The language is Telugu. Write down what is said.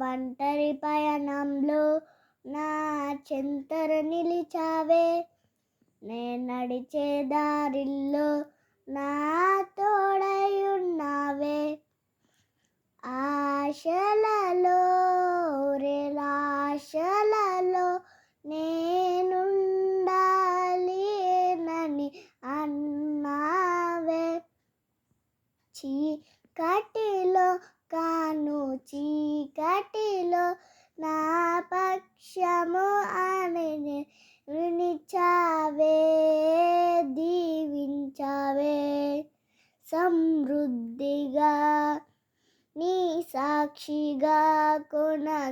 ఒంటరి పయనంలో నా చెంతర నిలిచావే, నే నడిచే దారిల్లో నా తోడై ఉన్నావే. ఆశలలో రేలాశలలో నేనుండాలి నని అన్నావే. చీకటిలో కాను చీకటిలో నా పక్షము అని నిలిచావే, దీవించావే. సమృద్ధిగా నీ సాక్షిగా కొనసాగమని